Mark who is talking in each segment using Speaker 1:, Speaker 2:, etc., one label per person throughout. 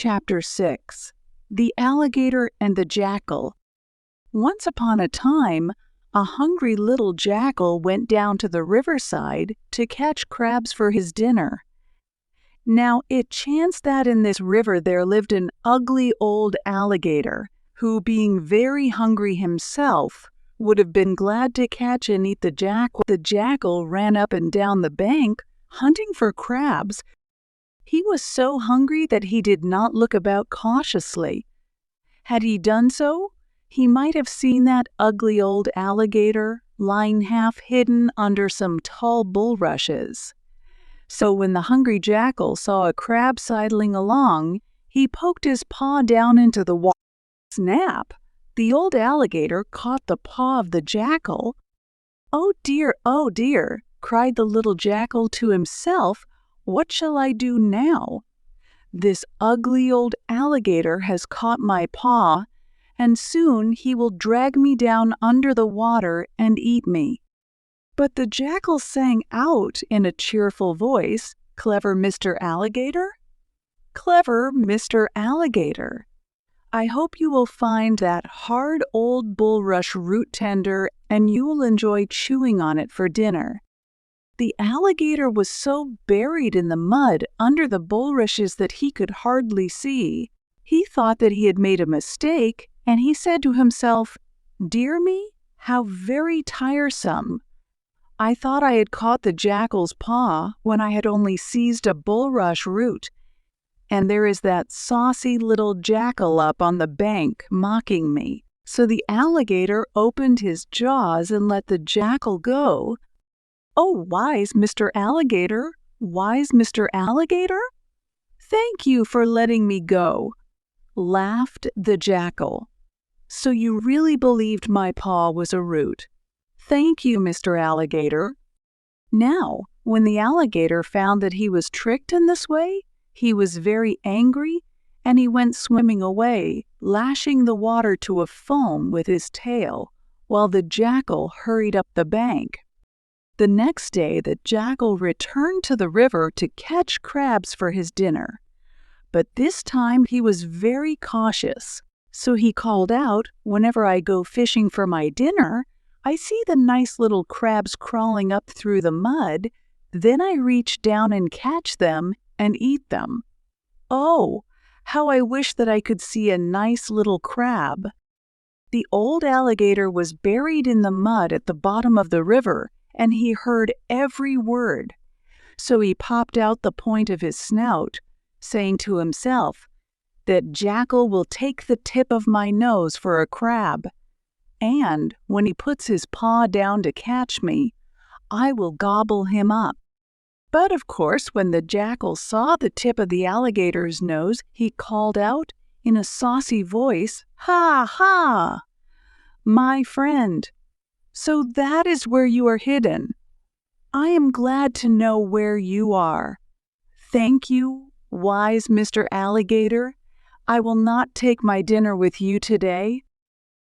Speaker 1: Chapter 6 The Alligator and the Jackal. Once upon a time, a hungry little jackal went down to the riverside to catch crabs for his dinner. Now it chanced that in this river there lived an ugly old alligator, who, being very hungry himself, would have been glad to catch and eat the jackal. The jackal ran up and down the bank, hunting for crabs. He was so hungry that he did not look about cautiously. Had he done so, he might have seen that ugly old alligator lying half hidden under some tall bulrushes. So when the hungry jackal saw a crab sidling along, he poked his paw down into the water. Snap! The old alligator caught the paw of the jackal. "Oh dear," cried the little jackal to himself. "What shall I do now? This ugly old alligator has caught my paw, and soon he will drag me down under the water and eat me." But the jackal sang out in a cheerful voice, "Clever Mr. Alligator? Clever Mr. Alligator, I hope you will find that hard old bulrush root tender, and you will enjoy chewing on it for dinner." The alligator was so buried in the mud under the bulrushes that he could hardly see. He thought that he had made a mistake, and he said to himself, "Dear me, how very tiresome! I thought I had caught the jackal's paw when I had only seized a bulrush root, and there is that saucy little jackal up on the bank mocking me." So the alligator opened his jaws and let the jackal go. "Oh, wise Mr. Alligator, wise Mr. Alligator, thank you for letting me go," laughed the jackal. "So you really believed my paw was a root? Thank you, Mr. Alligator." Now, when the alligator found that he was tricked in this way, he was very angry, and he went swimming away, lashing the water to a foam with his tail, while the jackal hurried up the bank. The next day the jackal returned to the river to catch crabs for his dinner. But this time he was very cautious, so he called out, "Whenever I go fishing for my dinner, I see the nice little crabs crawling up through the mud. Then I reach down and catch them and eat them. Oh, how I wish that I could see a nice little crab." The old alligator was buried in the mud at the bottom of the river, and he heard every word. So he popped out the point of his snout, saying to himself, "That jackal will take the tip of my nose for a crab, and when he puts his paw down to catch me, I will gobble him up." But of course, when the jackal saw the tip of the alligator's nose, he called out in a saucy voice, "Ha, ha! My friend, so that is where you are hidden. I am glad to know where you are. Thank you, wise Mr. Alligator. I will not take my dinner with you today."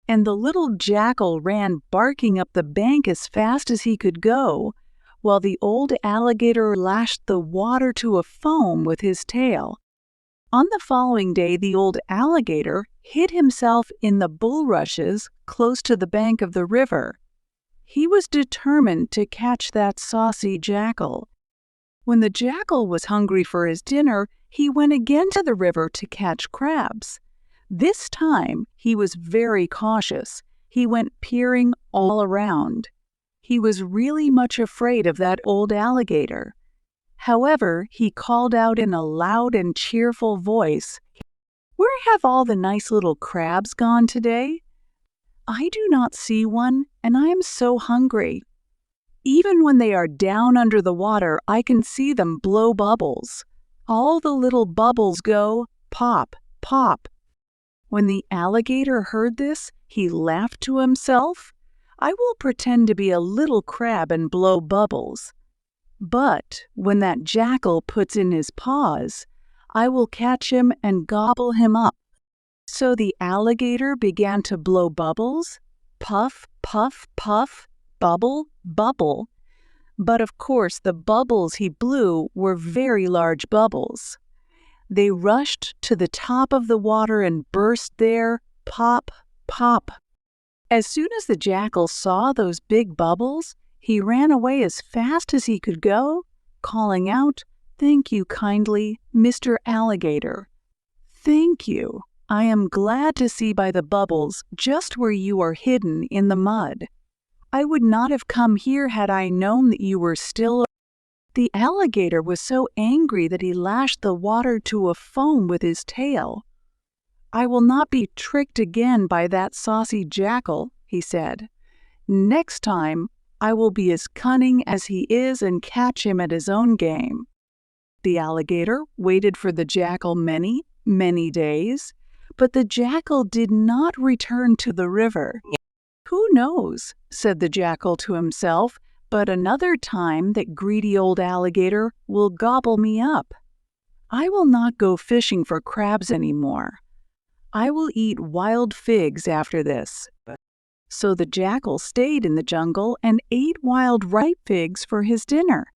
Speaker 1: And the little jackal ran barking up the bank as fast as he could go, while the old alligator lashed the water to a foam with his tail. On the following day the old alligator hid himself in the bulrushes close to the bank of the river. He was determined to catch that saucy jackal. When the jackal was hungry for his dinner, he went again to the river to catch crabs. This time he was very cautious. He went peering all around. He was really much afraid of that old alligator. However, he called out in a loud and cheerful voice, "Where have all the nice little crabs gone today? I do not see one, and I am so hungry. Even when they are down under the water, I can see them blow bubbles. All the little bubbles go pop, pop." When the alligator heard this, he laughed to himself. "I will pretend to be a little crab and blow bubbles. But when that jackal puts in his paws, I will catch him and gobble him up." So the alligator began to blow bubbles, puff, puff, puff, bubble, bubble. But of course the bubbles he blew were very large bubbles. They rushed to the top of the water and burst there, pop, pop. As soon as the jackal saw those big bubbles, he ran away as fast as he could go, calling out, "Thank you kindly, Mr. Alligator. Thank you. I am glad to see by the bubbles just where you are hidden in the mud. I would not have come here had I known that you were still." The alligator was so angry that he lashed the water to a foam with his tail. "I will not be tricked again by that saucy jackal," he said. "Next time, I will be as cunning as he is and catch him at his own game." The alligator waited for the jackal many, many days, but the jackal did not return to the river. "Who knows," said the jackal to himself, "but another time that greedy old alligator will gobble me up. I will not go fishing for crabs anymore. I will eat wild figs after this." So the jackal stayed in the jungle and ate wild ripe figs for his dinner.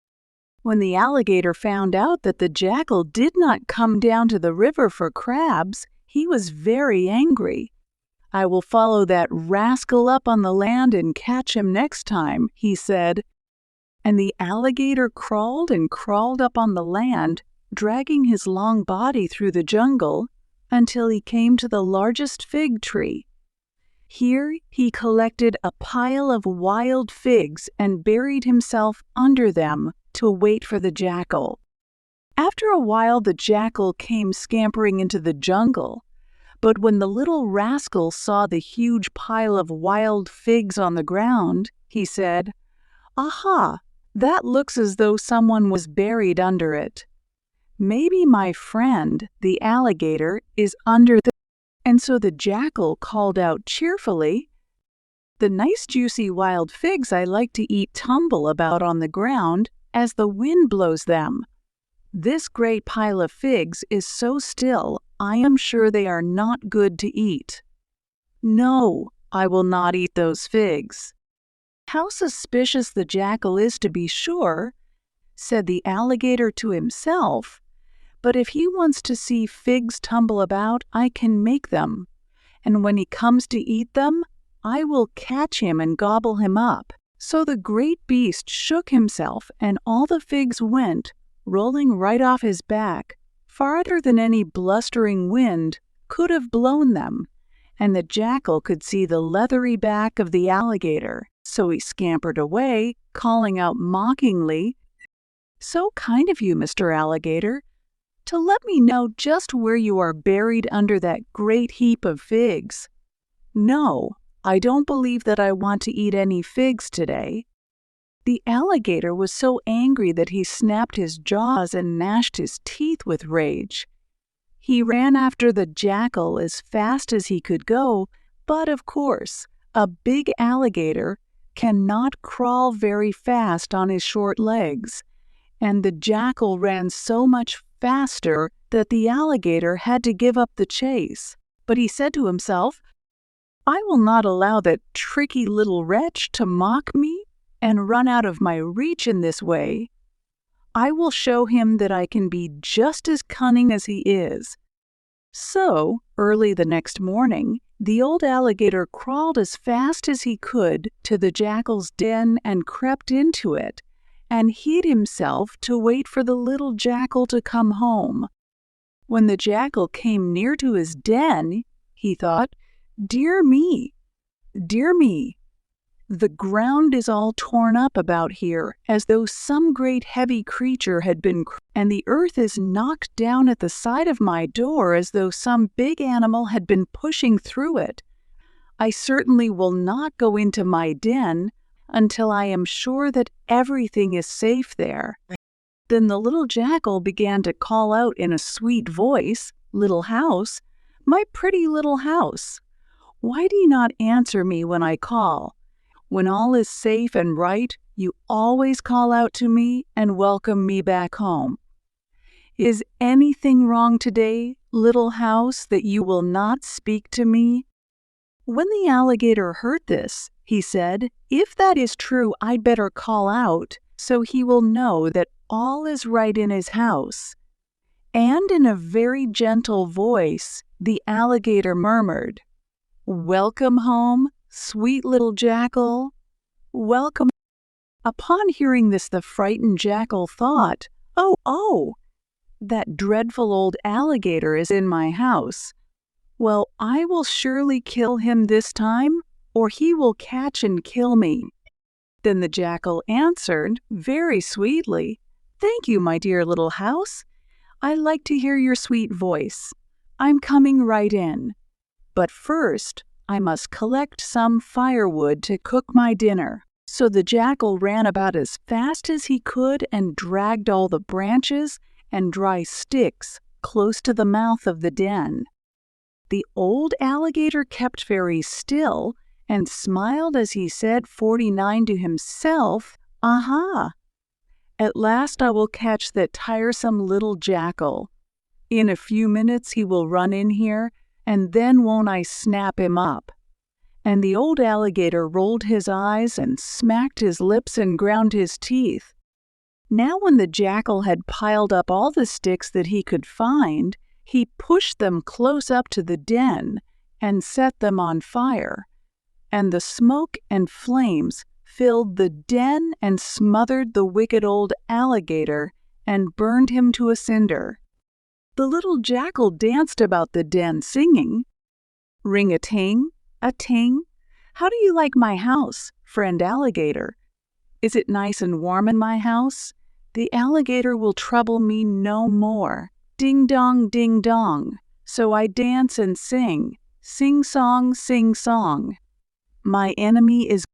Speaker 1: When the alligator found out that the jackal did not come down to the river for crabs, he was very angry. "I will follow that rascal up on the land and catch him next time," he said. And the alligator crawled and crawled up on the land, dragging his long body through the jungle until he came to the largest fig tree. Here he collected a pile of wild figs and buried himself under them to wait for the jackal. After a while, the jackal came scampering into the jungle, but when the little rascal saw the huge pile of wild figs on the ground, he said, "Aha, that looks as though someone was buried under it. Maybe my friend, the alligator, is under the..." And so the jackal called out cheerfully, "The nice juicy wild figs I like to eat tumble about on the ground as the wind blows them. This great pile of figs is so still, I am sure they are not good to eat. No, I will not eat those figs." "How suspicious the jackal is, to be sure," said the alligator to himself. "But if he wants to see figs tumble about, I can make them. And when he comes to eat them, I will catch him and gobble him up." So the great beast shook himself, and all the figs went, rolling right off his back, farther than any blustering wind could have blown them, and the jackal could see the leathery back of the alligator. So he scampered away, calling out mockingly, "So kind of you, Mr. Alligator, to let me know just where you are buried under that great heap of figs. No, I don't believe that I want to eat any figs today." The alligator was so angry that he snapped his jaws and gnashed his teeth with rage. He ran after the jackal as fast as he could go, but of course, a big alligator cannot crawl very fast on his short legs, and the jackal ran so much faster that the alligator had to give up the chase. But he said to himself, "I will not allow that tricky little wretch to mock me and run out of my reach in this way. I will show him that I can be just as cunning as he is." So, early the next morning, the old alligator crawled as fast as he could to the jackal's den and crept into it, and hid himself to wait for the little jackal to come home. When the jackal came near to his den, he thought, "Dear me, dear me, the ground is all torn up about here as though some great heavy creature had been, and the earth is knocked down at the side of my door as though some big animal had been pushing through it. I certainly will not go into my den until I am sure that everything is safe there." Then the little jackal began to call out in a sweet voice, "Little house, my pretty little house, why do you not answer me when I call? When all is safe and right, you always call out to me and welcome me back home. Is anything wrong today, little house, that you will not speak to me?" When the alligator heard this, he said, "If that is true, I'd better call out so he will know that all is right in his house." And in a very gentle voice, the alligator murmured, "Welcome home, sweet little jackal. Welcome." Upon hearing this, the frightened jackal thought, "Oh, that dreadful old alligator is in my house. Well, I will surely kill him this time, or he will catch and kill me." Then the jackal answered very sweetly, "Thank you, my dear little house. I like to hear your sweet voice. I'm coming right in. But first, I must collect some firewood to cook my dinner." So the jackal ran about as fast as he could and dragged all the branches and dry sticks close to the mouth of the den. The old alligator kept very still and smiled as he said 49 to himself, "Aha! At last I will catch that tiresome little jackal. In a few minutes he will run in here, and then won't I snap him up." And the old alligator rolled his eyes and smacked his lips and ground his teeth. Now when the jackal had piled up all the sticks that he could find, he pushed them close up to the den and set them on fire. And the smoke and flames filled the den and smothered the wicked old alligator and burned him to a cinder. The little jackal danced about the den singing, "Ring-a-ting, a ting. How do you like my house, friend alligator? Is it nice and warm in my house? The alligator will trouble me no more. Ding-dong, ding-dong." So I dance and sing, sing-song, sing-song. My enemy is